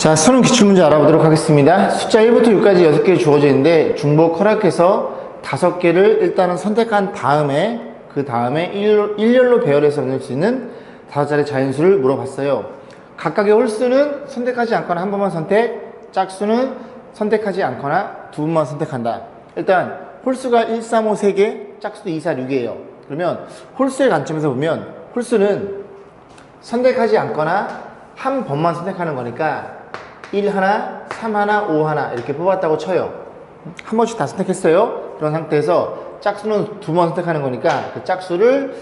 자, 수능 기출문제 알아보도록 하겠습니다. 숫자 1부터 6까지 6개 주어져 있는데 중복 허락해서 5개를 일단은 선택한 다음에 그 다음에 일렬로 배열해서 넣을 수 있는 5자리 자연수를 물어봤어요. 각각의 홀수는 선택하지 않거나 한 번만 선택, 짝수는 선택하지 않거나 두 번만 선택한다. 일단 홀수가 1, 3, 5, 3개, 짝수도 2, 4, 6이에요. 그러면 홀수의 관점에서 보면 홀수는 선택하지 않거나 한 번만 선택하는 거니까 1 하나, 3 하나, 5 하나 이렇게 뽑았다고 쳐요. 한 번씩 다 선택했어요. 그런 상태에서 짝수는 두 번 선택하는 거니까 그 짝수를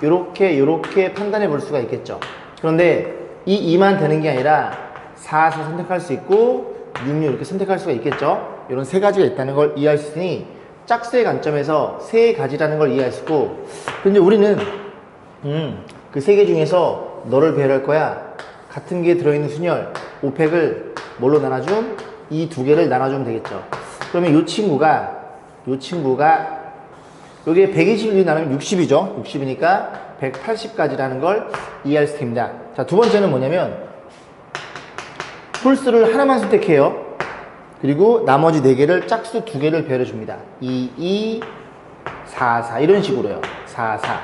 요렇게 판단해 볼 수가 있겠죠. 그런데 이 2만 되는 게 아니라 4, 4 선택할 수 있고 6, 6 이렇게 선택할 수가 있겠죠. 이런 세 가지가 있다는 걸 이해할 수 있으니 짝수의 관점에서 세 가지라는 걸 이해할 수 있고, 근데 우리는 그 세 개 중에서 너를 배열할 거야. 같은 게 들어있는 순열 5팩을 뭘로 나눠줌? 이 두 개를 나눠주면 되겠죠. 그러면 이 친구가 여기에 121 나누면 60이죠. 60이니까 180까지라는 걸 이해할 수 있습니다. 자, 두 번째는 뭐냐면 홀수를 하나만 선택해요. 그리고 나머지 4개를 짝수 2개를 배열해 줍니다. 2, 2, 4, 4 이런 식으로요. 4, 4.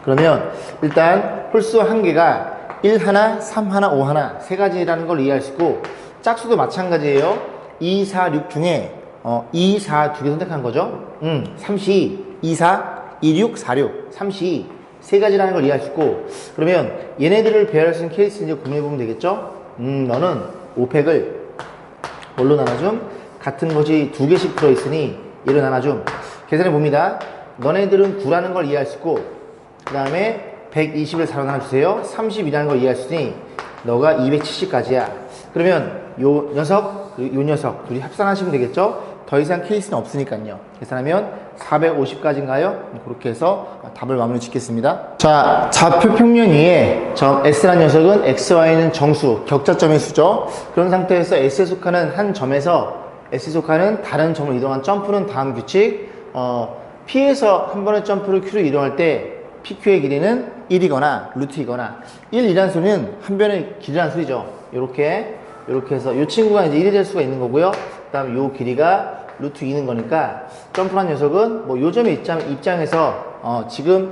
그러면 일단 홀수 한 개가 1 하나, 3 하나, 5 하나 세 가지라는 걸 이해할 수 있고, 짝수도 마찬가지예요. 2, 4, 6 중에 2, 4 두 개 선택한 거죠. 32, 2, 4, 2, 6, 4, 6, 32 세 가지라는 걸 이해할 수 있고, 그러면 얘네들을 배열할 수 있는 케이스 이제 고민해 보면 되겠죠. 너는 5팩을 뭘로 나눠줌? 같은 것이 2개씩 들어있으니 얘로 나눠줌. 계산해 봅니다. 너네들은 9라는 걸 이해할 수 있고, 그 다음에 120을 4로 나눠주세요. 30이라는 걸 이해할 수 있으니 너가 270까지야. 그러면 요 녀석, 요 녀석 둘이 합산하시면 되겠죠? 더 이상 케이스는 없으니까요. 계산하면 450까지인가요? 그렇게 해서 답을 마무리 짓겠습니다. 자, 좌표 평면 위에 점 S라는 녀석은 XY는 정수, 격자점의 수죠. 그런 상태에서 S에 속하는 한 점에서 S에 속하는 다른 점을 이동한 점프는 다음 규칙. P에서 한 번의 점프를 Q로 이동할 때 PQ의 길이는 1이거나 루트이거나, 1이라는 소리는 한 변의 길이라는 소리죠. 요렇게 해서 이 친구가 이제 1이 될 수가 있는 거고요. 그 다음에 요 길이가 루트 2는 거니까 점프한 녀석은 뭐 요 점의 입장에서 지금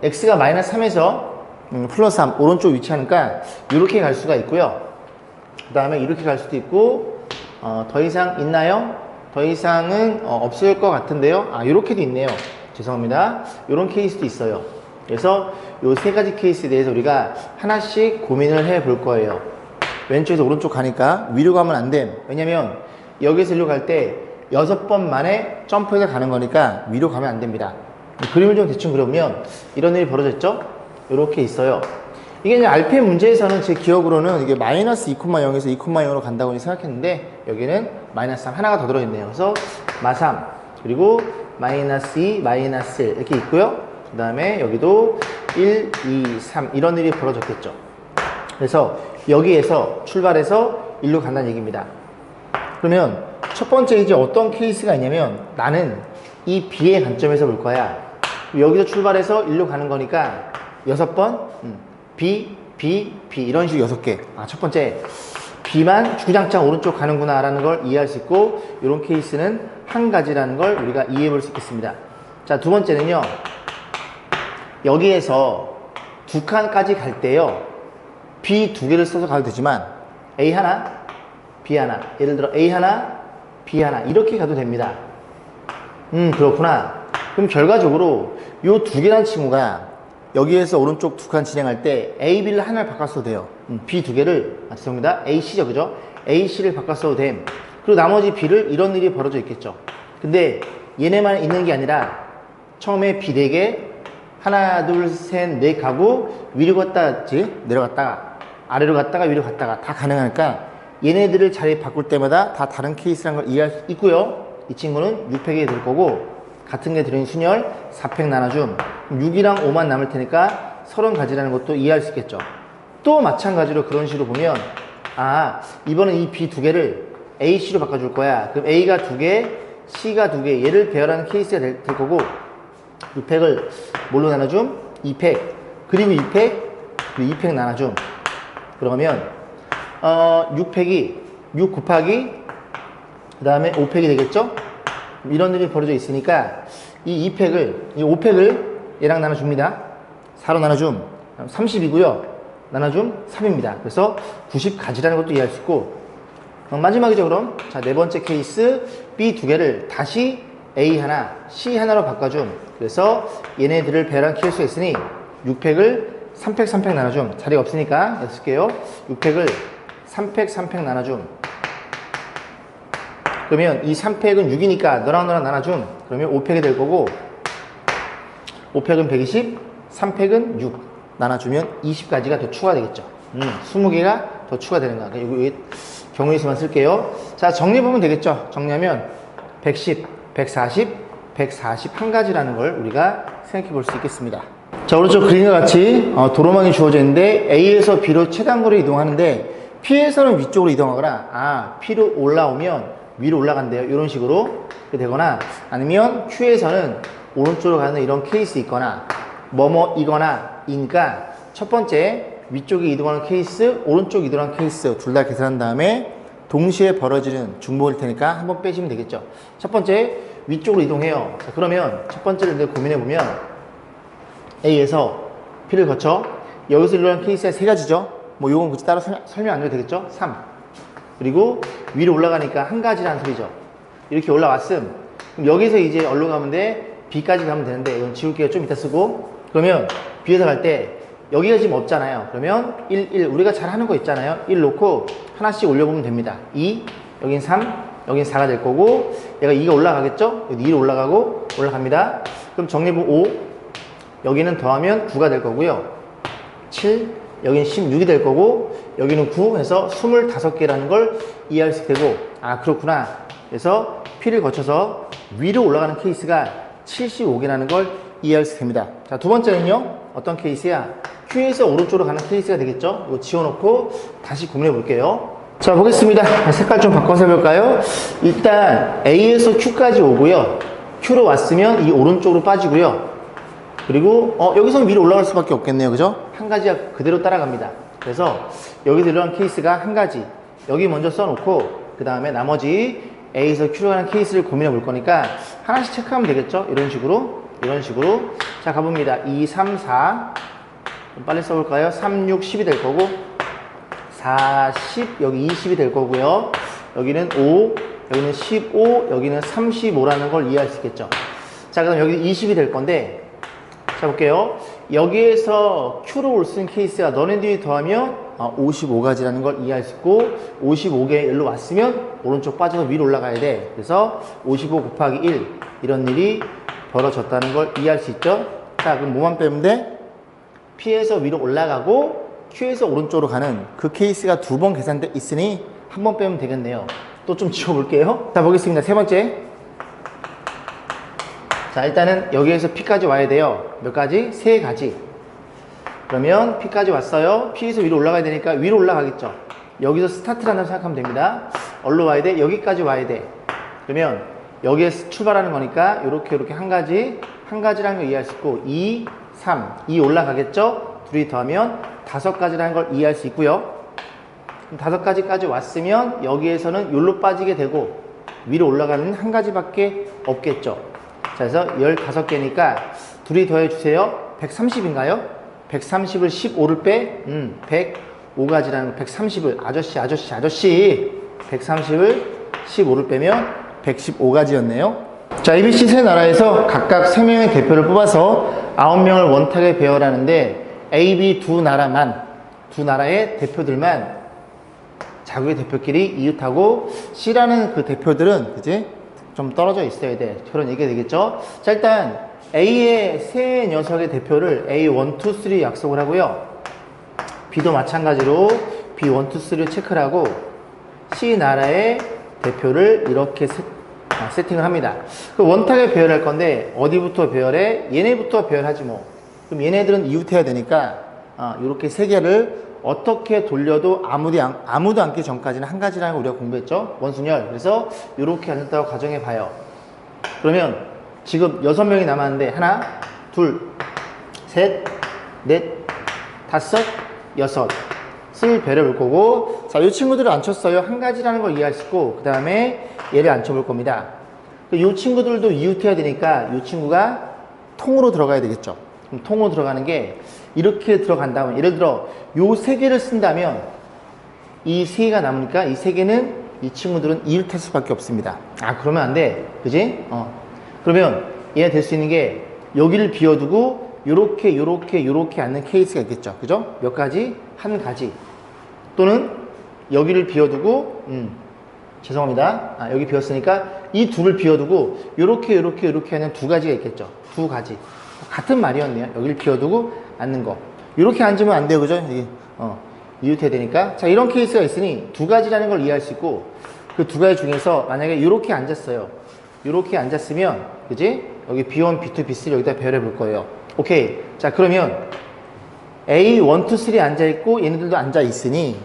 x가 마이너스 3에서 플러스 3 오른쪽 위치하니까 이렇게 갈 수가 있고요. 그 다음에 이렇게 갈 수도 있고, 더 이상 있나요? 더 이상은 없을 것 같은데요. 이렇게도 있네요. 죄송합니다. 이런 케이스도 있어요. 그래서 이 세 가지 케이스에 대해서 우리가 하나씩 고민을 해 볼 거예요. 왼쪽에서 오른쪽 가니까 위로 가면 안 됨. 왜냐면 여기서 일로 갈 때 6번 만에 점프해서 가는 거니까 위로 가면 안 됩니다. 그림을 좀 대충 그려보면 이런 일이 벌어졌죠? 이렇게 있어요. 이게 이제 RPM 문제에서는 제 기억으로는 이게 마이너스 2,0에서 2,0로 간다고 생각했는데, 여기는 마이너스 3 하나가 더 들어있네요. 그래서 마3 그리고 마이너스 2, 마이너스 1 이렇게 있고요. 그 다음에 여기도 1, 2, 3 이런 일이 벌어졌겠죠. 그래서 여기에서 출발해서 1로 간다는 얘기입니다. 그러면 첫 번째 이제 어떤 케이스가 있냐면, 나는 이 B의 관점에서 볼 거야. 여기서 출발해서 1로 가는 거니까 6번 B, B, B 이런 식으로 6개. 첫 번째 B만 주구장창 오른쪽 가는구나 라는 걸 이해할 수 있고, 이런 케이스는 한 가지라는 걸 우리가 이해해 볼 수 있겠습니다. 자, 두 번째는요, 여기에서 두 칸까지 갈 때요, B 두 개를 써서 가도 되지만 A 하나, B 하나, 예를 들어 A 하나, B 하나 이렇게 가도 됩니다. 그렇구나. 그럼 결과적으로 요 두 개란 친구가 여기에서 오른쪽 두 칸 진행할 때 A, B를 하나를 바꿔 써도 돼요. B 두 개를, 죄송합니다. A, C죠, 그죠? A, C를 바꿔 써도 됨. 그리고 나머지 B를 이런 일이 벌어져 있겠죠. 근데 얘네만 있는 게 아니라 처음에 B 4개, 하나, 둘, 셋, 넷 가고 위로 갔다 내려갔다가 아래로 갔다가 위로 갔다가 다 가능하니까 얘네들을 자리 바꿀 때마다 다 다른 케이스라는 걸 이해할 수 있고요. 이 친구는 6팩이 될 거고, 같은 게 들어있는 순열 4팩 나눠줌. 6이랑 5만 남을 테니까 30가지라는 것도 이해할 수 있겠죠. 또 마찬가지로 그런 식으로 보면, 이번엔 이 B 두 개를 A, C로 바꿔줄 거야. 그럼 A가 2개, C가 2개, 얘를 배열하는 케이스가 될 거고, 6팩을 뭘로 나눠줌? 2팩. 그리고 2팩, 그리고 2팩 나눠줌. 그러면 6 곱하기 그 다음에 5팩이 되겠죠? 이런 일이 벌어져 있으니까 이 5팩을 얘랑 나눠줍니다. 4로 나눠줌 30이고요. 나눠줌 3입니다. 그래서 90가지라는 것도 이해할 수 있고, 마지막이죠. 그럼 자, 네 번째 케이스 B 두 개를 다시 A 하나, C 하나로 바꿔줌. 그래서 얘네들을 배랑 키울 수 있으니 6팩을 3팩 3팩 나눠줌. 자리가 없으니까 쓸게요. 6팩을 3팩 3팩 나눠줌. 그러면 이 3팩은 6이니까 너랑 나눠줌. 그러면 5팩이 될 거고, 5팩은 120, 3팩은 6 나눠주면 20가지가 더 추가되겠죠. 20개가 더 추가되는 거야. 여기 경우의 수만 쓸게요. 자, 정리해보면 되겠죠. 정리하면 110, 140, 141가지라는 걸 우리가 생각해 볼 수 있겠습니다. 자, 오른쪽 그림과 같이 도로망이 주어져 있는데 A에서 B로 최단거리 이동하는데 P에서는 위쪽으로 이동하거나 P로 올라오면 위로 올라간대요. 이런 식으로 되거나, 아니면 Q에서는 오른쪽으로 가는 이런 케이스 있거나 뭐뭐이거나 이니까 첫 번째 위쪽에 이동하는 케이스, 오른쪽 이동하는 케이스 둘 다 계산한 다음에 동시에 벌어지는 중복일 테니까 한번 빼시면 되겠죠. 첫 번째 위쪽으로 이동해요. 자, 그러면 첫 번째를 고민해 보면 A에서 P를 거쳐 여기서 일어나는 케이스가 세 가지죠. 뭐 요건 굳이 따로 설명 안 해도 되겠죠. 3. 그리고 위로 올라가니까 한 가지라는 소리죠. 이렇게 올라왔음. 그럼 여기서 이제 어디로 가면 돼? B까지 가면 되는데 이건 지울게요. 좀 이따 쓰고. 그러면 B에서 갈 때 여기가 지금 없잖아요. 그러면 1 우리가 잘 하는 거 있잖아요. 1 놓고 하나씩 올려보면 됩니다. 2, 여긴 3, 여긴 4가 될 거고, 얘가 2가 올라가겠죠? 여기 2로 올라가고 올라갑니다. 그럼 정리해보면 5, 여기는 더하면 9가 될 거고요. 7, 여기는 16이 될 거고, 여기는 9 해서 25개라는 걸 이해할 수 있게 되고, 그렇구나. 그래서 P를 거쳐서 위로 올라가는 케이스가 75개라는 걸 이해할 수 있게 됩니다. 자, 두 번째는요. 어떤 케이스야? Q에서 오른쪽으로 가는 케이스가 되겠죠? 이거 지워놓고 다시 고민해 볼게요. 자, 보겠습니다. 색깔 좀 바꿔서 해볼까요? 일단 A에서 Q까지 오고요. Q로 왔으면 이 오른쪽으로 빠지고요. 그리고 여기서 위로 올라갈 수밖에 없겠네요. 그죠? 한 가지가 그대로 따라갑니다. 그래서 여기서 일어난 케이스가 한 가지. 여기 먼저 써놓고 그 다음에 나머지 A에서 Q로 가는 케이스를 고민해 볼 거니까 하나씩 체크하면 되겠죠? 이런 식으로. 자, 가봅니다. 2, 3, 4. 좀 빨리 써볼까요? 3, 6, 10이 될 거고, 4, 10, 여기 20이 될 거고요. 여기는 5, 여기는 15, 여기는 35라는 걸 이해할 수 있겠죠. 자, 그럼 여기 20이 될 건데, 자, 볼게요. 여기에서 Q로 올 수 있는 케이스가 너네들이 더하면 55가지라는 걸 이해할 수 있고, 55개 일로 왔으면 오른쪽 빠져서 위로 올라가야 돼. 그래서 55 곱하기 1 이런 일이 벌어졌다는 걸 이해할 수 있죠. 자, 그럼 뭐만 빼면 돼? P에서 위로 올라가고 Q에서 오른쪽으로 가는 그 케이스가 두 번 계산돼 있으니 한 번 빼면 되겠네요. 또 좀 지워볼게요. 자, 보겠습니다. 세 번째. 자, 일단은 여기에서 P까지 와야 돼요. 몇 가지? 세 가지. 그러면 P까지 왔어요. P에서 위로 올라가야 되니까 위로 올라가겠죠. 여기서 스타트라는 생각하면 됩니다. 어디로 와야 돼? 여기까지 와야 돼. 그러면 여기에서 출발하는 거니까 이렇게 한 가지라는 걸 이해할 수 있고, 2, 3, 2 올라가겠죠? 둘이 더하면 5가지라는 걸 이해할 수 있고요. 5가지까지 왔으면 여기에서는 여기로 빠지게 되고 위로 올라가는 한 가지밖에 없겠죠. 자, 그래서 15개니까 둘이 더해주세요. 130인가요? 130을 15를 빼? 105가지라는 거. 130을 아저씨 130을 15를 빼면 115가지였네요. 자, ABC 세 나라에서 각각 3명의 대표를 뽑아서 9명을 원탁에 배열하는데 A, B 두 나라의 대표들만 자국의 대표끼리 이웃하고 C라는 그 대표들은 그지? 좀 떨어져 있어야 돼. 그런 얘기가 되겠죠. 자, 일단 A의 세 녀석의 대표를 A1, 2, 3 약속을 하고요. B도 마찬가지로 B1, 2, 3를 체크를 하고 C 나라의 대표를 이렇게 세팅을 합니다. 그 원탁에 배열할 건데 어디부터 배열해? 얘네부터 배열하지 뭐. 그럼 얘네들은 이웃해야 되니까 이렇게 세 개를 어떻게 돌려도 아무도 앉기 전까지는 한 가지라는 걸 우리가 공부했죠. 원순열. 그래서 이렇게 앉았다고 가정해 봐요. 그러면 지금 6명이 남았는데 하나, 둘, 셋, 넷, 다섯, 여섯. 배려 볼 거고, 자, 이 친구들을 안 쳤어요. 한 가지라는 걸 이해할 수 있고, 그 다음에 얘를 안 쳐볼 겁니다. 이 친구들도 이웃해야 되니까 이 친구가 통으로 들어가야 되겠죠. 그럼 통으로 들어가는 게 이렇게 들어간다면, 예를 들어 요 세 개를 쓴다면 이 세 개가 남으니까 이 세 개는 이 친구들은 이웃할 수밖에 없습니다. 아, 그러면 안 돼. 그지? 그러면 얘가 될 수 있는 게 여기를 비워두고 요렇게 앉는 케이스가 있겠죠. 그죠? 몇 가지? 한 가지. 또는 여기를 비워두고, 죄송합니다. 아, 여기 비웠으니까 이 둘을 비워두고 요렇게 하는 두 가지가 있겠죠. 두 가지. 같은 말이었네요. 여기를 비워두고 앉는 거. 요렇게 앉으면 안 돼요. 그죠? 여기, 이웃해야 되니까. 자, 이런 케이스가 있으니 두 가지라는 걸 이해할 수 있고, 그 두 가지 중에서 만약에 요렇게 앉았어요. 요렇게 앉았으면, 그지? 여기 B1, B2, B3 여기다 배열해 볼 거예요. 오케이. 자, 그러면 A, 1, 2, 3 앉아있고 얘네들도 앉아있으니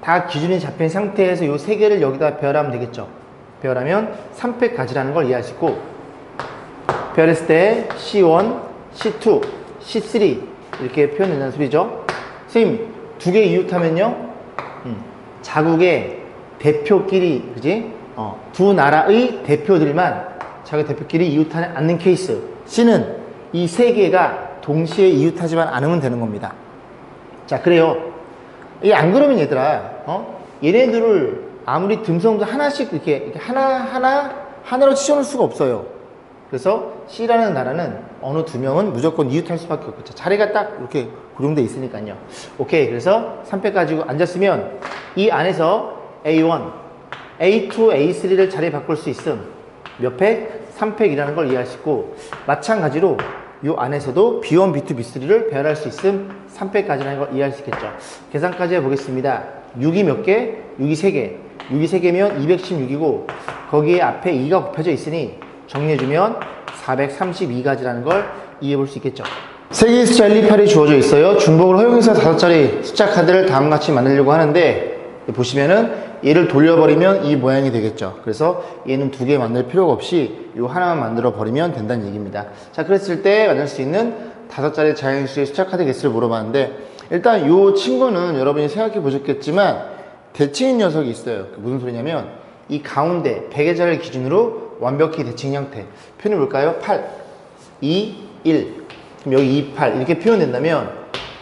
다 기준이 잡힌 상태에서 요 세 개를 여기다 배열하면 되겠죠. 배열하면 3팩 가지라는 걸 이해할 수 있고, 배열했을 때 C1, C2, C3 이렇게 표현된다는 소리죠. 선생님, 두 개 이웃하면요, 자국의 대표끼리, 그지? 두 나라의 대표들만 자기 대표끼리 이웃하지 않는 케이스. C는 이 세 개가 동시에 이웃하지만 않으면 되는 겁니다. 자, 그래요. 이게 안 그러면 얘들아, 얘네들을 아무리 듬성듬성 하나씩 이렇게 하나로 치워놓을 수가 없어요. 그래서 C라는 나라는 어느 두 명은 무조건 이웃할 수밖에 없겠죠. 자리가 딱 이렇게 고정돼 있으니까요. 오케이. 그래서 3팩 가지고 앉았으면 이 안에서 A1, A2, A3를 자리 바꿀 수 있음. 몇 팩? 3팩이라는 걸 이해할 수 있고, 마찬가지로 이 안에서도 B1, B2, B3를 배열할 수 있음. 3팩까지라는 걸 이해할 수 있겠죠. 계산까지 해보겠습니다. 6이 몇 개? 6이 3개. 6이 3개면 216이고 거기에 앞에 2가 곱해져 있으니 정리해주면 432가지라는 걸 이해해 볼 수 있겠죠. 3개의 숫자 1, 2, 8이 주어져 있어요. 중복을 허용해서 5자리 숫자 카드를 다음과 같이 만들려고 하는데, 보시면은 얘를 돌려버리면 이 모양이 되겠죠. 그래서 얘는 두 개 만들 필요가 없이 이 하나만 만들어 버리면 된다는 얘기입니다. 자, 그랬을 때 만들 수 있는 5자리 자연수의 숫자 카드 개수를 물어봤는데, 일단 이 친구는 여러분이 생각해 보셨겠지만 대칭인 녀석이 있어요. 무슨 소리냐면 이 가운데 100의 자리를 기준으로 완벽히 대칭 형태 표현해 볼까요? 8, 2, 1. 그럼 여기 2, 8 이렇게 표현된다면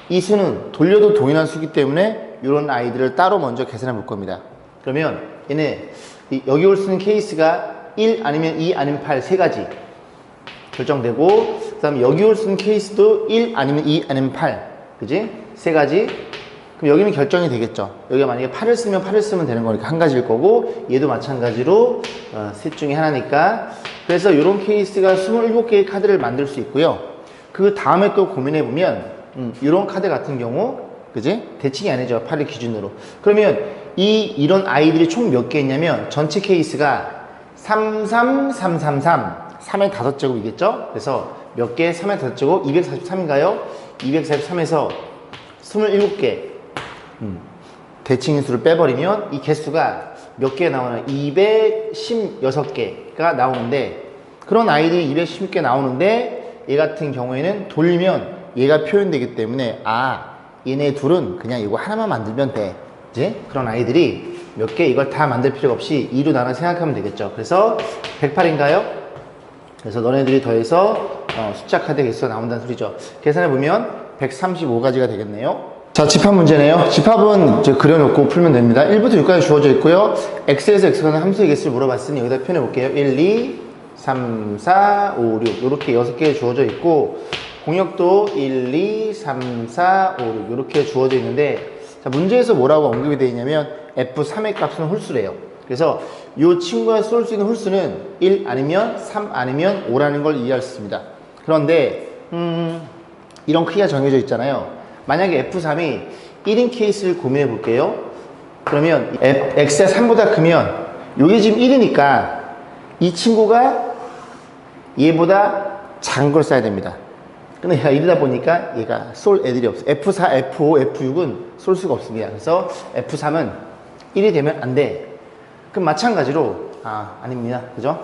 이 수는 돌려도 동일한 수기 때문에 이런 아이들을 따로 먼저 계산해 볼 겁니다. 그러면 얘네 여기 올 수 있는 케이스가 1 아니면 2 아니면 8 세 가지 결정되고, 그 다음에 여기 올 수 있는 케이스도 1 아니면 2 아니면 8, 그지? 세 가지. 그럼 여기는 결정이 되겠죠. 여기가 만약에 8을 쓰면 8을 쓰면 되는 거니까 한 가지일 거고, 얘도 마찬가지로 셋 중에 하나니까. 그래서 이런 케이스가 27개의 카드를 만들 수 있고요. 그 다음에 또 고민해 보면 이런 카드 같은 경우, 그지? 대칭이 아니죠. 8을 기준으로. 그러면 이런 아이들이 총 몇 개 있냐면 전체 케이스가 3, 3, 3, 3, 3, 3의 5제곱이겠죠? 그래서 몇 개? 3의 5제곱 243인가요? 243에서 27개 대칭인 수를 빼버리면 이 개수가 몇 개 나오나요? 216개가 나오는데, 그런 아이들이 216개 나오는데 얘 같은 경우에는 돌리면 얘가 표현되기 때문에 얘네 둘은 그냥 이거 하나만 만들면 돼. 이제 그런 아이들이 몇 개 이걸 다 만들 필요가 없이 2로 나눠 생각하면 되겠죠. 그래서 108인가요? 그래서 너네들이 더해서 숫자 카드 개수가 나온다는 소리죠. 계산해보면 135가지가 되겠네요. 자, 집합 문제네요. 집합은 이제 그려놓고 풀면 됩니다. 1부터 6까지 주어져 있고요. x에서 x가 는 함수의 개수를 물어봤으니 여기다 표현해볼게요. 1, 2, 3, 4, 5, 6 이렇게 6개 주어져 있고, 공역도 1, 2, 3, 4, 5, 6 이렇게 주어져 있는데, 자, 문제에서 뭐라고 언급이 되어 있냐면 F3의 값은 홀수래요. 그래서 이 친구가 쏠 수 있는 홀수는 1 아니면 3 아니면 5라는 걸 이해할 수 있습니다. 그런데 이런 크기가 정해져 있잖아요. 만약에 F3이 1인 케이스를 고민해 볼게요. 그러면 X가 3보다 크면 이게 지금 1이니까 이 친구가 얘보다 작은 걸 써야 됩니다. 근데 얘가 1이다 보니까 얘가 쏠 애들이 없어요. F4, F5, F6은 쏠 수가 없습니다. 그래서 F3은 1이 되면 안 돼. 그럼 마찬가지로 아닙니다. 그죠?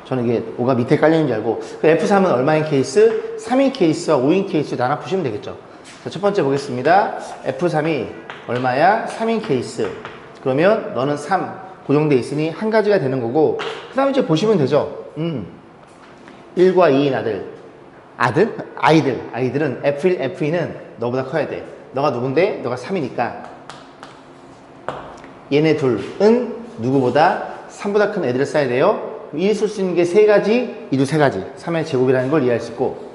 저는 이게 5가 밑에 깔려있는 줄 알고. F3은 얼마인 케이스? 3인 케이스와 5인 케이스 나눠 푸시면 되겠죠. 자, 첫 번째 보겠습니다. F3이 얼마야? 3인 케이스. 그러면 너는 3 고정돼 있으니 한 가지가 되는 거고, 그 다음에 이제 보시면 되죠. 1과 2인 아이들은 F1, F2는 너보다 커야 돼. 너가 누군데? 너가 3이니까 얘네 둘은 누구보다 3보다 큰 애들을 써야 돼요. 1이 쓸 수 있는 게 3가지, 2도 3가지. 3의 제곱이라는 걸 이해할 수 있고,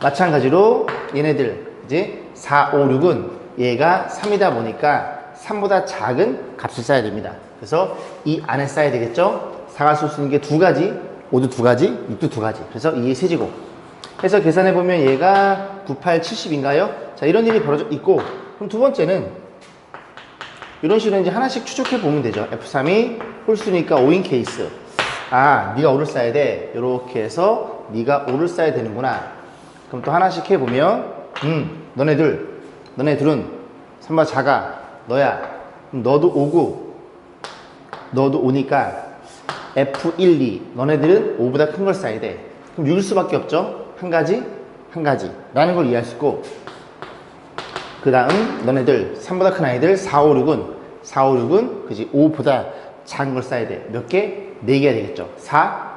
마찬가지로 얘네들 이제 4, 5, 6은 얘가 3이다 보니까 3보다 작은 값을 써야 됩니다. 그래서 이 안에 써야 되겠죠. 4가 쓸 수 있는 게 2가지, 5도 2가지, 6도 2가지. 그래서 2의 세제곱 해서 계산해 보면 얘가 98, 70인가요? 자, 이런 일이 벌어져 있고, 그럼 두 번째는 이런 식으로 이제 하나씩 추적해 보면 되죠. F3이 홀수니까 5인 케이스. 아, 네가 5를 써야 돼. 이렇게 해서 네가 5를 써야 되는구나. 그럼 또 하나씩 해보면 너네들은 3보다 작아. 너야. 그럼 너도 5고 너도 5니까 F1, 2 너네들은 5보다 큰 걸 써야 돼. 그럼 6일 수밖에 없죠. 한 가지 라는 걸 이해할 수 있고, 그 다음 너네들 3보다 큰 아이들 4, 5, 6은 그지 5보다 작은 걸 써야 돼. 몇 개? 4개가 되겠죠. 4.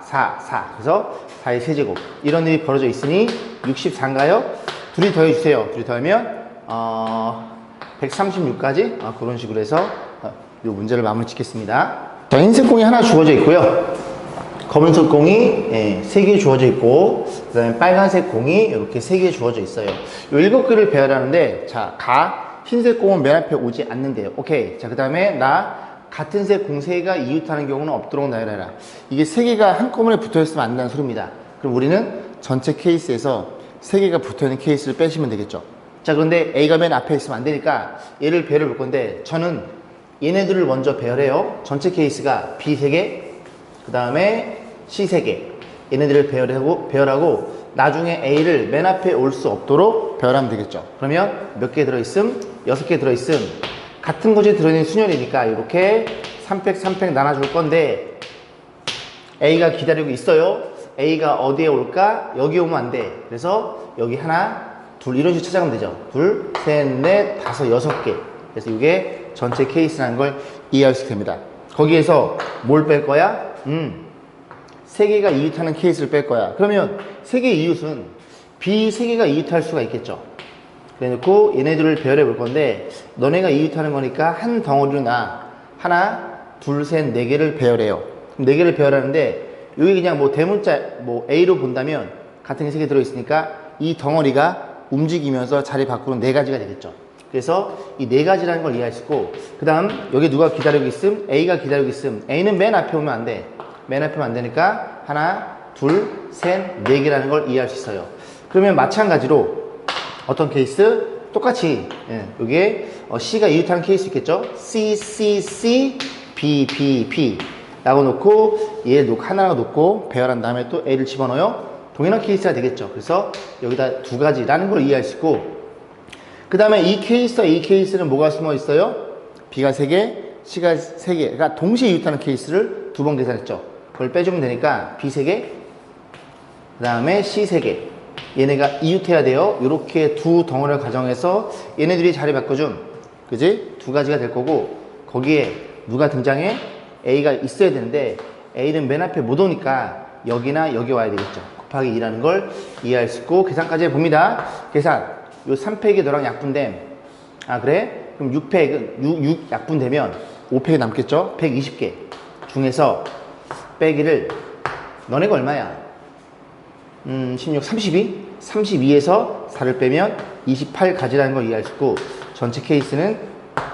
그래서 4의 세제곱. 이런 일이 벌어져 있으니 64인가요? 둘이 더해주세요. 둘이 더하면 136까지 그런 식으로 해서 이 문제를 마무리 짓겠습니다. 자, 흰색 공이 하나 주어져 있고요. 검은색 공이 3개 주어져 있고, 그 다음에 빨간색 공이 이렇게 3개 주어져 있어요. 이 7개를 배열하는데, 자, 흰색 공은 맨 앞에 오지 않는데요. 오케이. 자, 그 다음에 같은 색 공 3개가 이웃하는 경우는 없도록 나열해라. 이게 3개가 한꺼번에 붙어 있으면 안 된다는 소리입니다. 그럼 우리는 전체 케이스에서 3개가 붙어 있는 케이스를 빼시면 되겠죠. 자, 그런데 A가 맨 앞에 있으면 안 되니까 얘를 배열해 볼 건데, 저는 얘네들을 먼저 배열해요. 전체 케이스가 B 3개, 그 다음에 C 3개. 얘네들을 배열하고 나중에 A를 맨 앞에 올 수 없도록 배열하면 되겠죠. 그러면 몇 개 들어있음? 6개 들어있음. 같은 곳에 들어있는 순열이니까 이렇게 3팩 나눠줄 건데, A가 기다리고 있어요. A가 어디에 올까? 여기 오면 안 돼. 그래서 여기 하나, 둘 이런 식으로 찾아가면 되죠. 둘, 셋, 넷, 다섯, 6개. 그래서 이게 전체 케이스라는 걸 이해할 수 됩니다. 거기에서 뭘 뺄 거야? 3개가 이웃하는 케이스를 뺄 거야. 그러면 3개의 이웃은 B 3개가 이웃할 수가 있겠죠. 그래 놓고 얘네들을 배열해 볼 건데, 너네가 이웃하는 거니까 한 덩어리로 하나, 둘, 셋, 4개를 배열해요. 그럼 4개를 배열하는데, 여기 그냥 뭐 대문자 A로 본다면 같은 게 3개 들어있으니까 이 덩어리가 움직이면서 자리 바꾸는 4가지가 되겠죠. 그래서 이 4가지라는 걸 이해할 수 있고, 그 다음 여기 누가 기다리고 있음? A가 기다리고 있음. A는 맨 앞에 오면 안 돼. 맨 앞에 오면 안 되니까 하나, 둘, 셋, 4개라는 걸 이해할 수 있어요. 그러면 마찬가지로 어떤 케이스? 똑같이 여기에 C가 이웃하는 케이스 있겠죠? C, B 라고 놓고 얘 하나 놓고 배열한 다음에 또 A를 집어넣어요. 동일한 케이스가 되겠죠. 그래서 여기다 2가지라는 걸 이해할 수 있고, 그 다음에 이 케이스와 이 케이스는 뭐가 숨어 있어요? B가 3개, C가 3개. 그러니까 동시에 이웃하는 케이스를 2번 계산했죠. 그걸 빼주면 되니까 B 3개, 그 다음에 C 3개. 얘네가 이웃해야 돼요. 이렇게 두 덩어리를 가정해서 얘네들이 자리 바꿔줌. 그지? 2가지가 될 거고, 거기에 누가 등장해? A가 있어야 되는데 A는 맨 앞에 못 오니까 여기나 여기 와야 되겠죠. 곱하기 2라는 걸 이해할 수 있고, 계산까지 해봅니다. 계산. 요 3팩이 너랑 약분됨. 아, 그래? 그럼 6 약분되면 5팩이 남겠죠? 120개 중에서 빼기를, 너네가 얼마야? 16, 32? 32에서 4를 빼면 28가지라는 걸 이해할 수 있고, 전체 케이스는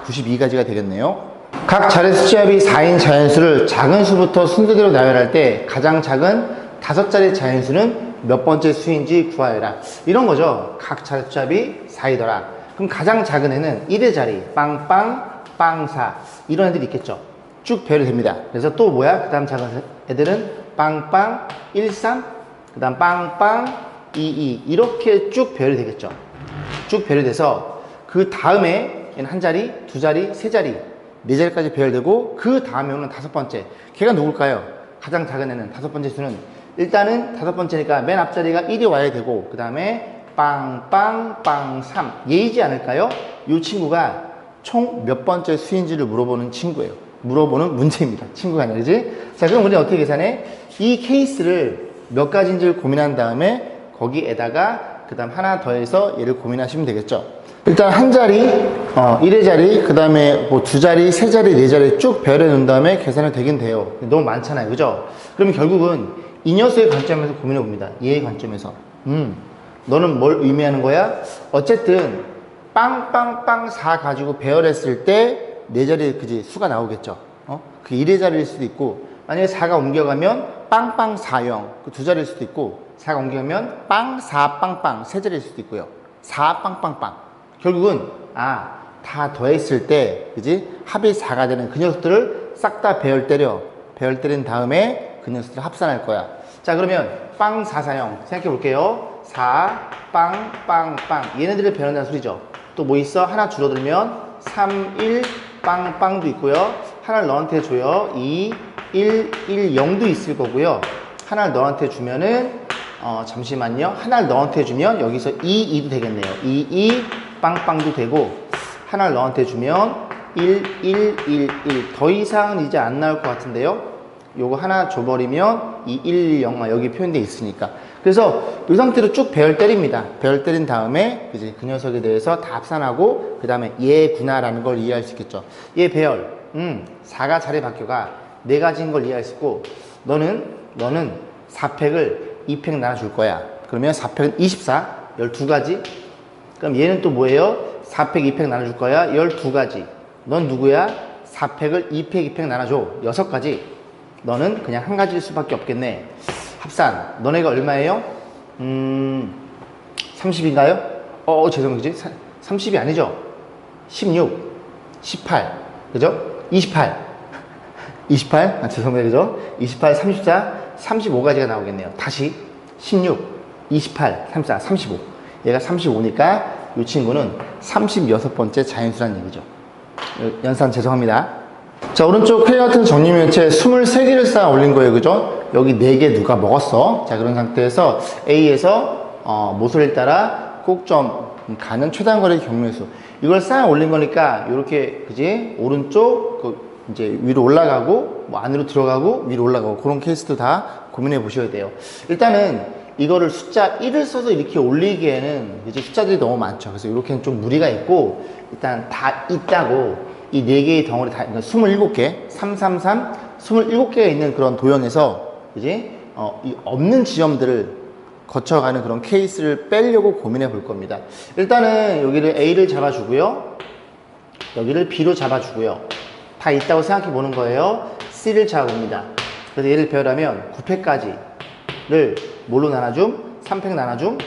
92가지가 되겠네요. 각 자리 숫자합이 4인 자연수를 작은 수부터 순서대로 나열할 때 가장 작은 5자리 자연수는 몇 번째 수인지 구하여라. 이런 거죠. 각 자리 숫자합이 4이더라. 그럼 가장 작은 애는 1의 자리, 빵빵, 빵4 이런 애들이 있겠죠. 쭉 배열이 됩니다. 그래서 또 뭐야? 그 다음 작은 애들은 빵빵, 13, 그 다음 빵빵, 22 이렇게 쭉 배열이 되겠죠. 쭉 배열이 돼서 그 다음에 얘는 한 자리, 두 자리, 세 자리, 네 자리까지 배열되고, 그 다음에 오는 5번째, 걔가 누굴까요? 가장 작은 애는 5번째 수는 일단은 5번째니까 맨 앞자리가 1이 와야 되고, 그 다음에 빵빵 빵3 얘이지 않을까요? 이 친구가 총 몇 번째 수인지를 물어보는 친구예요. 물어보는 문제입니다. 친구가 아니라, 그지? 자, 그럼 우리는 어떻게 계산해? 이 케이스를 몇 가지인지를 고민한 다음에 거기에다가 그 다음 하나 더해서 얘를 고민하시면 되겠죠. 일단 한 자리, 1의 자리, 그 다음에 뭐 2자리, 3자리, 4자리 쭉 배열해 놓은 다음에 계산이 되긴 돼요. 너무 많잖아요. 그죠? 그러면 결국은 이 녀석의 관점에서 고민해 봅니다. 얘의 관점에서. 너는 뭘 의미하는 거야? 어쨌든 빵빵빵 4 가지고 배열했을 때 4자리 그지 수가 나오겠죠. 그 1의 자리일 수도 있고, 만약에 4가 옮겨가면 빵빵 40, 그 2자리일 수도 있고, 4가 옮겨가면 빵 4 빵빵 3자리일 수도 있고요. 4 빵빵빵. 결국은 다 더했을 때 그지 합이 4가 되는 그 녀석들을 싹 다 배열 때린 다음에 그 녀석들을 합산할 거야. 자, 그러면 빵 4 4형 생각해 볼게요. 4 빵 빵 빵 얘네들을 배열한다는 소리죠. 또 뭐 있어? 하나 줄어들면 3 1 빵빵도 있고요. 하나를 너한테 줘요. 2 1 1 0도 있을 거고요. 하나를 너한테 주면은 잠시만요. 하나를 너한테 주면 여기서 2 2도 되겠네요. 2 2 빵빵도 되고, 하나를 너한테 주면 1 1 1 1 더 이상은 이제 안 나올 것 같은데요. 요거 하나 줘버리면 2 1 0만 여기 표현되어 있으니까. 그래서 이 상태로 쭉 배열 때립니다. 배열 때린 다음에 이제 그 녀석에 대해서 다 합산하고, 그 다음에 얘구나라는 걸 이해할 수 있겠죠. 얘 배열 4가 자리 바뀌어가 4가지인 걸 이해할 수 있고, 너는 4팩을 2팩 나눠줄 거야. 그러면 4팩은 24 12가지. 그럼 얘는 또 뭐예요? 4팩 2팩 나눠줄 거야. 12가지. 넌 누구야? 4팩을 2팩 2팩 나눠줘. 6가지. 너는 그냥 한 가지일 수밖에 없겠네. 합산. 너네가 얼마예요? 30인가요? 죄송해요. 그지? 30이 아니죠? 16, 18. 그죠? 28. 28. 죄송해요. 그죠? 28, 34, 35가지가 나오겠네요. 다시 16, 28, 34, 35. 얘가 35니까 이 친구는 36번째 자연수란 얘기죠. 연산 죄송합니다. 자, 오른쪽 K 같은 정리면체 23개를 쌓아 올린 거예요. 그죠? 여기 4개 누가 먹었어. 자, 그런 상태에서 A에서 모서리를 따라 꼭점 가는 최단거리 경로수. 이걸 쌓아 올린 거니까 이렇게 그지? 오른쪽 이제 위로 올라가고 뭐 안으로 들어가고 위로 올라가고 그런 케이스도 다 고민해 보셔야 돼요. 일단은 이거를 숫자 1을 써서 이렇게 올리기에는 이제 숫자들이 너무 많죠. 그래서 이렇게는 좀 무리가 있고, 일단 다 있다고 이 4개의 덩어리 다, 그러니까 27개, 333, 27개가 있는 그런 도형에서 이제 이 없는 지점들을 거쳐가는 그런 케이스를 빼려고 고민해 볼 겁니다. 일단은 여기를 A를 잡아주고요. 여기를 B로 잡아주고요. 다 있다고 생각해 보는 거예요. C를 잡아봅니다. 그래서 얘를 배열하면 9팩까지를 뭘로 나눠줌? 3팩 나눠줌,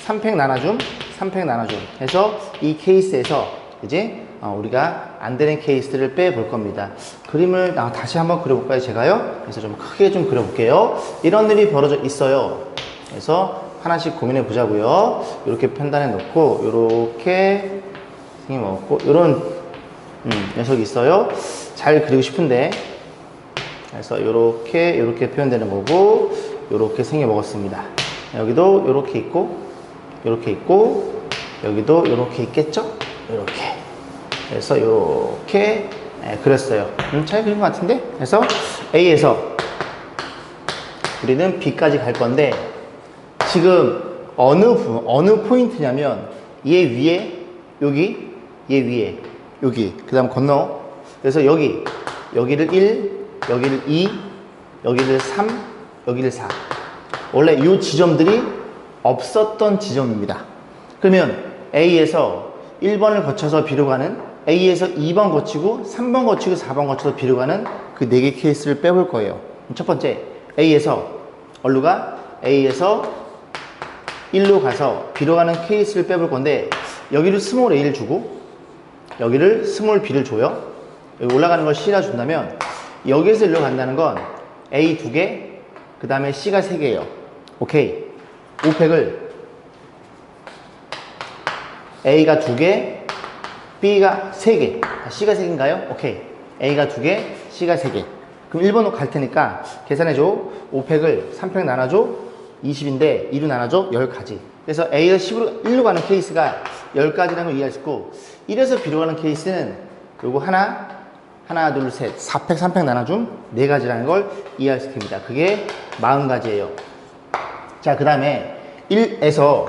3팩 나눠줌, 3팩 나눠줌 해서 이 케이스에서 이제 우리가 안 되는 케이스를 빼볼 겁니다. 그림을 다시 한번 그려볼까요, 제가요? 그래서 좀 크게 좀 그려볼게요. 이런 일이 벌어져 있어요. 그래서 하나씩 고민해 보자고요. 이렇게 편단해 놓고, 이렇게 생겨 먹었고, 이런 녀석이 있어요. 잘 그리고 싶은데, 그래서 이렇게 표현되는 거고, 이렇게 생겨 먹었습니다. 여기도 이렇게 있고, 이렇게 있고, 여기도 이렇게 있겠죠? 이렇게. 그래서 이렇게 그렸어요. 잘 그린 것 같은데? 그래서 A에서 우리는 B까지 갈 건데, 지금 어느 포인트냐면 얘 위에 여기, 얘 위에 여기, 그 다음 건너. 그래서 여기를 1, 여기를 2, 여기를 3, 여기를 4. 원래 이 지점들이 없었던 지점입니다. 그러면 A에서 1번을 거쳐서 B로 가는, A에서 2번 거치고 3번 거치고 4번 거쳐서 B로 가는 그 4개 케이스를 빼볼 거예요. 첫 번째, A에서 A에서 1로 가서 B로 가는 케이스를 빼볼 건데, 여기를 스몰 A를 주고 여기를 스몰 B를 줘요. 여기 올라가는 걸 C라 준다면 여기에서 1로 간다는 건 A 2개, 그 다음에 C가 3개예요. 오케이. 5팩을 A가 2개, B가 3개, C가 3개인가요? 오케이. A가 2개, C가 3개. 그럼 1번으로 갈 테니까 계산해줘. 5팩을 3팩 나눠줘. 20인데 2로 나눠줘. 10가지. 그래서 A에서 10으로 1로 가는 케이스가 10가지라는 걸 이해할 수 있고 1에서 B로 가는 케이스는 요거 하나, 둘, 셋, 4팩, 3팩 나눠줌 4가지라는 걸 이해할 수 있습니다. 그게 40가지예요. 자, 그 다음에 A에서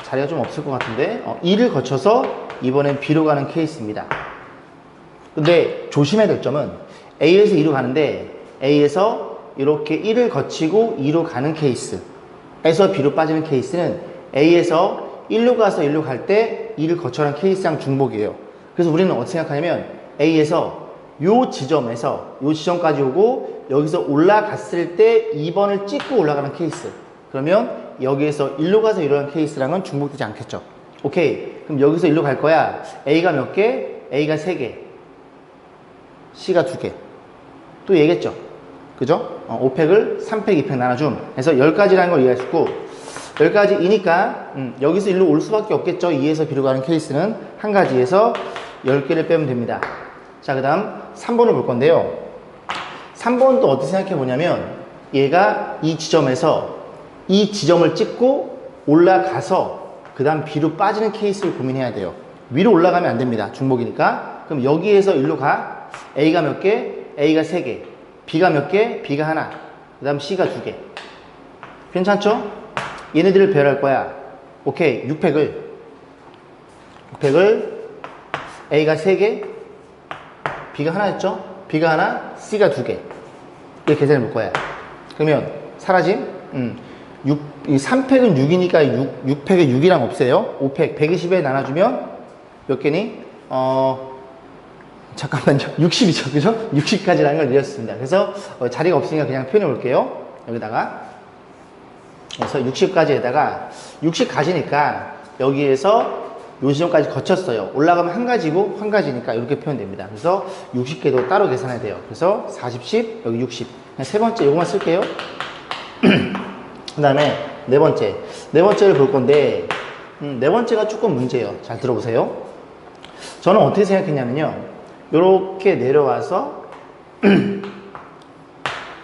자리가 좀 없을 것 같은데 2를 거쳐서 이번엔 B로 가는 케이스입니다. 근데 조심해야 될 점은 A에서 2로 가는데 A에서 이렇게 1을 거치고 2로 가는 케이스에서 B로 빠지는 케이스는 A에서 1로 가서 1로 갈 때 2를 거쳐가는 케이스랑 중복이에요. 그래서 우리는 어떻게 생각하냐면 A에서 요 지점까지 오고 여기서 올라갔을 때 2번을 찍고 올라가는 케이스. 그러면 여기에서 1로 가서 1로 가는 케이스랑은 중복되지 않겠죠. 오케이. 그럼 여기서 1로 갈 거야. A가 몇 개? A가 3개. C가 2개. 또 얘기했죠. 그죠? 5팩을 3팩, 2팩 나눠줌. 그래서 10가지라는 걸 이해할 수 있고 10가지이니까 여기서 1로 올 수밖에 없겠죠. 2에서 B로 가는 케이스는 한 가지에서 10개를 빼면 됩니다. 자, 그 다음 3번을 볼 건데요. 3번도 어떻게 생각해 보냐면 얘가 이 지점에서 이 지점을 찍고 올라가서 그 다음 B로 빠지는 케이스를 고민해야 돼요. 위로 올라가면 안 됩니다. 중복이니까. 그럼 여기에서 1로 가. A가 몇 개? A가 3개. B가 몇 개? B가 하나. 그 다음 C가 2개. 괜찮죠? 얘네들을 배열할 거야. 오케이. 6팩을 A가 3개, B가 하나였죠? B가 하나, C가 2개. 이렇게 계산해 볼 거야. 그러면 사라짐? 이 3팩은 6이니까 6팩에 6이랑 없애요. 5팩 120에 나눠주면 몇 개니? 잠깐만요. 60이죠. 그죠? 60까지라는 걸 내렸습니다. 그래서 자리가 없으니까 그냥 표현해 볼게요. 여기다가. 그래서 60까지에다가 60가지니까 여기에서 요 지점까지 거쳤어요. 올라가면 한 가지고 한 가지니까 이렇게 표현됩니다. 그래서 60개도 따로 계산해야 돼요. 그래서 40, 10, 여기 60. 세 번째 요거만 쓸게요. 그 다음에 네 번째를 볼 건데 네 번째가 조금 문제예요. 잘 들어보세요. 저는 어떻게 생각했냐면요. 요렇게 내려와서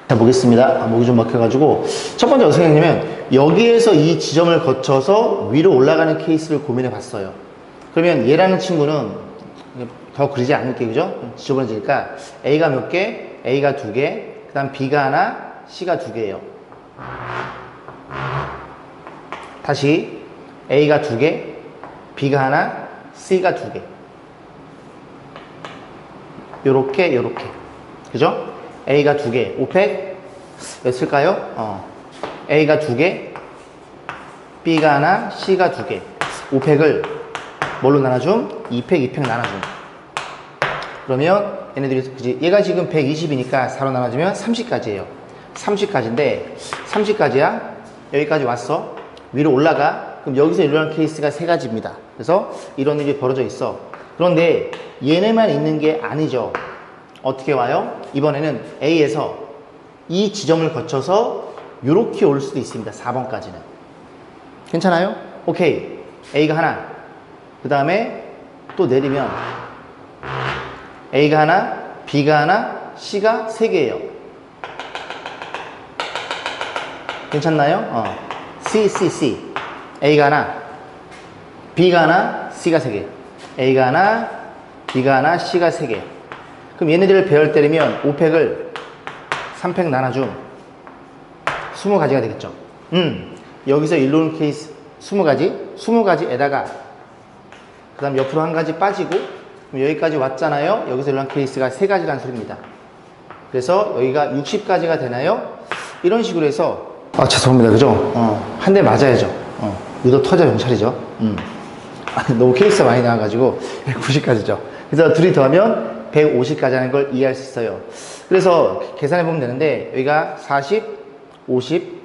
자, 보겠습니다. 목이 좀 막혀가지고 첫 번째 어떻게 생각했냐면 여기에서 이 지점을 거쳐서 위로 올라가는 케이스를 고민해 봤어요. 그러면 얘라는 친구는 더 그리지 않을게, 그죠? 지저분해지니까 A가 몇 개? A가 2개. 그 다음 B가 하나, C가 2개예요. 다시 A가 2개, B가 하나, C가 2개. 요렇게 그죠? A가 2개, 5팩 몇 쓸까요? A가 2개, B가 하나, C가 2개. 5팩을 뭘로 나눠줌? 2팩, 2팩 나눠줌. 그러면 얘네들이, 그지? 얘가 지금 120이니까 4로 나눠주면 30까지예요. 30까지인데 30까지야. 여기까지 왔어. 위로 올라가. 그럼 여기서 일어나는 케이스가 3가지입니다. 그래서 이런 일이 벌어져 있어. 그런데 얘네만 있는 게 아니죠. 어떻게 와요? 이번에는 A에서 이 지점을 거쳐서 이렇게 올 수도 있습니다. 4번까지는. 괜찮아요? 오케이. A가 하나. 그 다음에 또 내리면 A가 하나, B가 하나, C가 3개예요. 괜찮나요? C. A가 하나, B가 하나, C가 3개. A가 하나, B가 하나, C가 3개. 그럼 얘네들을 배열 때리면 5팩을 3팩 나눠줌 20가지가 되겠죠. 여기서 일로 오는 케이스 20가지에다가 그 다음 옆으로 한 가지 빠지고 그럼 여기까지 왔잖아요. 여기서 일로 오는 케이스가 3가지라는 소리입니다. 그래서 여기가 60가지가 되나요? 이런 식으로 해서 죄송합니다. 그죠? 한 대 맞아야죠. 유도 터져 경찰이죠. 너무 케이스가 많이 나와가지고 90까지죠. 그래서 둘이 더하면 150까지 하는 걸 이해할 수 있어요. 그래서 계산해 보면 되는데 여기가 40, 50,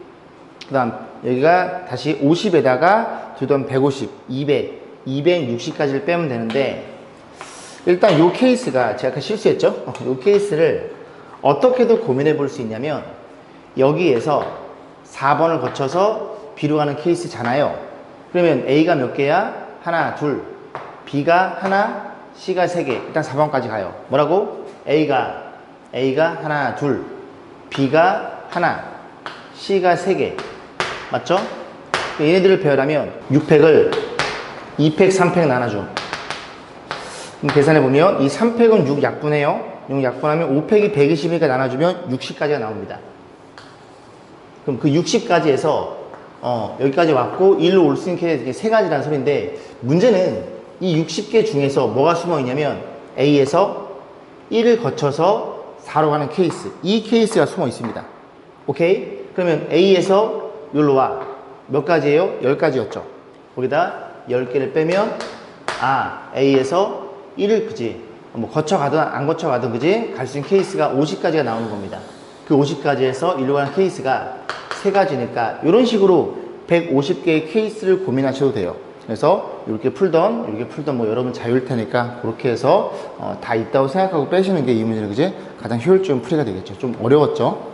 그 다음 여기가 다시 50에다가 둘 더하면 150, 200, 260까지를 빼면 되는데 일단 요 케이스가 제가 아까 실수했죠? 요 케이스를 어떻게도 고민해 볼 수 있냐면 여기에서 4번을 거쳐서 B로 가는 케이스잖아요. 그러면 A가 몇 개야? 하나, 둘. B가 하나, C가 3개. 일단 4번까지 가요. 뭐라고? A가 하나, 둘. B가 하나, C가 3개. 맞죠? 얘네들을 배열하면 6팩을 2팩, 3팩 나눠줘. 그럼 계산해보면 이 3팩은 6 약분해요. 6 약분하면 5팩이 120이니까 나눠주면 60까지가 나옵니다. 그럼 그 60까지 해서 여기까지 왔고 1로 올 수 있는 케이스가 세 가지라는 소리인데, 문제는 이 60개 중에서 뭐가 숨어 있냐면 A에서 1을 거쳐서 4로 가는 케이스, 이 케이스가 숨어 있습니다. 오케이? 그러면 A에서 여기로 와. 몇 가지예요? 10가지였죠. 거기다 10개를 빼면 A에서 1을 그지 뭐 거쳐가든 안 거쳐가든 그지 갈 수 있는 케이스가 50가지가 나오는 겁니다. 그 50가지에서 일로 가는 케이스가 3가지니까 이런 식으로 150개의 케이스를 고민하셔도 돼요. 그래서 이렇게 풀던 뭐 여러분 자유일 테니까 그렇게 해서 다 있다고 생각하고 빼시는 게 이 문제는 그지 가장 효율적인 풀이가 되겠죠. 좀 어려웠죠?